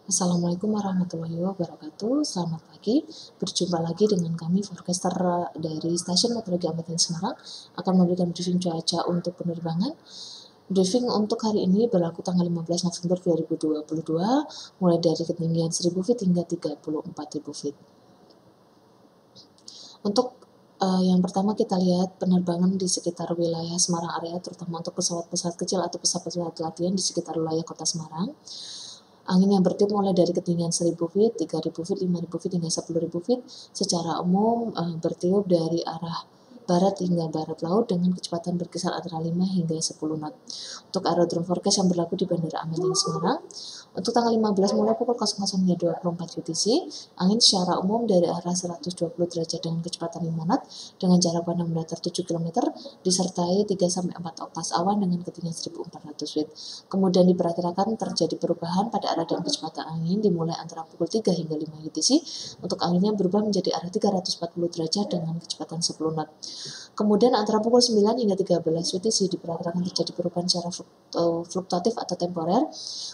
Assalamualaikum warahmatullahi wabarakatuh. Selamat pagi. Berjumpa lagi dengan kami forecaster dari Stasiun Meteorologi Amatan Semarang akan memberikan briefing cuaca untuk penerbangan. Briefing untuk hari ini berlaku tanggal 15 November 2022 mulai dari ketinggian 1000 feet hingga 34.000 feet. Untuk yang pertama kita lihat penerbangan di sekitar wilayah Semarang area, terutama untuk pesawat-pesawat kecil atau pesawat-pesawat latihan di sekitar wilayah kota Semarang. Angin yang bertiup mulai dari ketinggian 1000 feet, 3000 feet, 5000 feet, hingga 10.000 feet. Secara umum bertiup dari arah barat hingga barat laut dengan kecepatan berkisar antara 5 hingga 10 knot. Untuk aerodrome forecast yang berlaku di Bandara Ahmad Yani Semarang, untuk tanggal 15 mulai pukul 00 hingga 24 UTC, angin secara umum dari arah 120 derajat dengan kecepatan 5 knot dengan jarak pandang mendatar 7 km disertai 3-4 oktas awan dengan ketinggian 1400 feet. Kemudian diperkirakan terjadi perubahan pada arah dan kecepatan angin dimulai antara pukul 3 hingga 5 UTC. Untuk anginnya berubah menjadi arah 340 derajat dengan kecepatan 10 knot. Kemudian antara pukul 9 hingga 13 UTC diperkirakan terjadi perubahan secara fluktuatif atau temporer.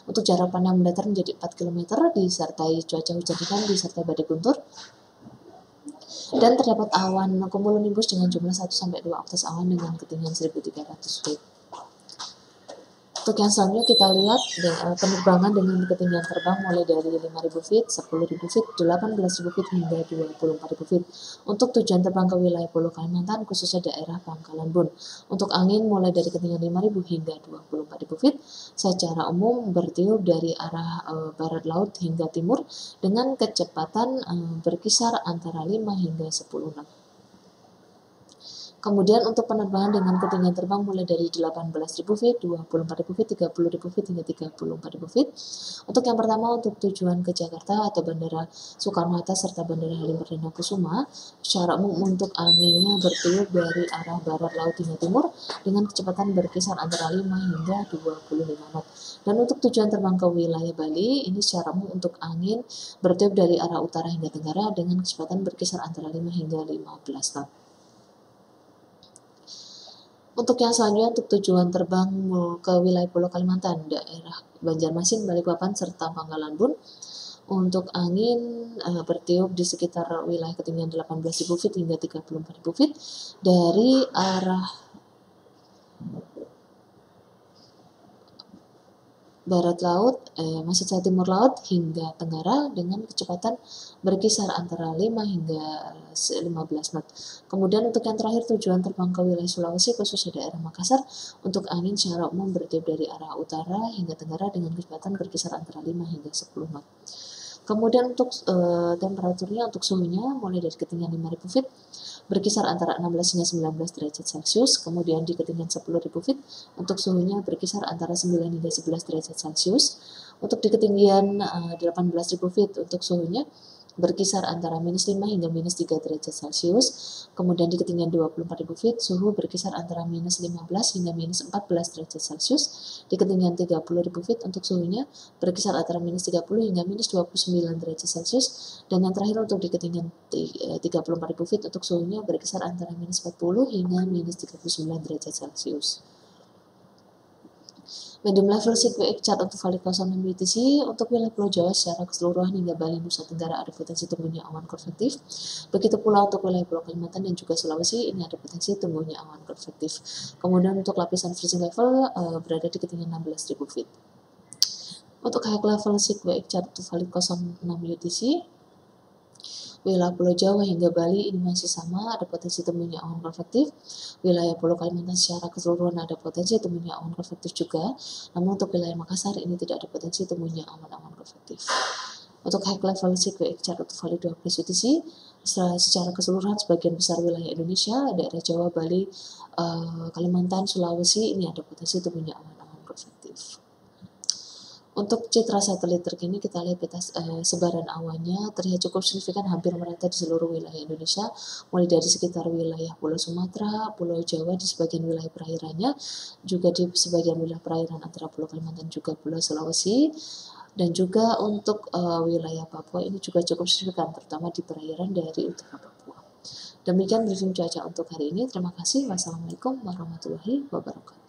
Untuk jarak pandang mendatar menjadi 4 km disertai cuaca hujan ringan disertai badai guntur. Dan terdapat awan cumulonimbus dengan jumlah 1-2 oktas awan dengan ketinggian 1300 feet. Untuk yang selanjutnya kita lihat penerbangan dengan ketinggian terbang mulai dari 5.000 feet, 10.000 feet, 18.000 feet hingga 24.000 feet. Untuk tujuan terbang ke wilayah Pulau Kalimantan khususnya daerah Pangkalan Bun. Untuk angin mulai dari ketinggian 5.000 hingga 24.000 feet. Secara umum bertiup dari arah barat laut hingga timur dengan kecepatan berkisar antara 5 hingga 10 knot. Kemudian untuk penerbangan dengan ketinggian terbang mulai dari 18.000 feet, 24.000 feet, 30.000 feet, hingga 34.000 feet. Untuk yang pertama untuk tujuan ke Jakarta atau Bandara Soekarno-Hatta serta Bandara Halim Perdana Kusuma, secara umum untuk anginnya bertiup dari arah barat laut hingga timur dengan kecepatan berkisar antara 5 hingga 25 knot. Dan untuk tujuan terbang ke wilayah Bali, ini secara umum untuk angin bertiup dari arah utara hingga tenggara dengan kecepatan berkisar antara 5 hingga 15 knot. Untuk yang selanjutnya untuk tujuan terbang ke wilayah Pulau Kalimantan, daerah Banjarmasin, Balikpapan, serta Pangkalan Bun. Untuk angin bertiup di sekitar wilayah ketinggian 18.000 feet hingga 34.000 feet dari arah barat laut, maksud saya timur laut hingga tenggara dengan kecepatan berkisar antara 5 hingga 15 knot. Kemudian untuk yang terakhir tujuan terbang ke wilayah Sulawesi khususnya daerah Makassar, untuk angin secara umum bertiup dari arah utara hingga tenggara dengan kecepatan berkisar antara 5 hingga 10 knot. Kemudian untuk temperaturnya, untuk suhunya mulai dari ketinggian 5.000 feet berkisar antara 16 hingga 19 derajat Celcius. Kemudian di ketinggian 10.000 feet untuk suhunya berkisar antara 9 hingga 11 derajat Celcius. Untuk di ketinggian 18.000 feet untuk suhunya berkisar antara minus 5 hingga minus 3 derajat Celcius. Kemudian di ketinggian 24.000 feet suhu berkisar antara minus 15 hingga minus 14 derajat Celcius. Di ketinggian 30.000 feet untuk suhunya berkisar antara minus 30 hingga minus 29 derajat Celcius. Dan yang terakhir untuk di ketinggian 34.000 feet untuk suhunya berkisar antara minus 40 hingga minus 39 derajat Celcius. Medium level sequence chart untuk Valley 06 UTC untuk wilayah Pulau Jawa secara keseluruhan hingga Bali Nusa Tenggara ada potensi tumbuhnya awan konvektif. Begitu pula untuk wilayah Pulau Kalimantan dan juga Sulawesi ini ada potensi tumbuhnya awan konvektif. Kemudian untuk lapisan freezing level berada di ketinggian 16.000 feet. Untuk high level sequence chart untuk Valley 06 UTC wilayah Pulau Jawa hingga Bali ini masih sama, ada potensi tumbuhnya awan konvektif. Wilayah Pulau Kalimantan secara keseluruhan ada potensi tumbuhnya awan konvektif juga. Namun untuk wilayah Makassar ini tidak ada potensi tumbuhnya awan-awan konvektif. Untuk high level sequence chart untuk Valley 12 UTC, secara keseluruhan sebagian besar wilayah Indonesia, daerah Jawa, Bali, Kalimantan, Sulawesi ini ada potensi tumbuhnya awan-awan konvektif. Untuk citra satelit terkini kita lihat peta sebaran awannya terlihat cukup signifikan hampir merata di seluruh wilayah Indonesia, mulai dari sekitar wilayah Pulau Sumatera, Pulau Jawa di sebagian wilayah perairannya, juga di sebagian wilayah perairan antara Pulau Kalimantan juga Pulau Sulawesi, dan juga untuk wilayah Papua ini juga cukup signifikan terutama di perairan dari utara Papua. Demikian briefing cuaca untuk hari ini. Terima kasih. Wassalamualaikum warahmatullahi wabarakatuh.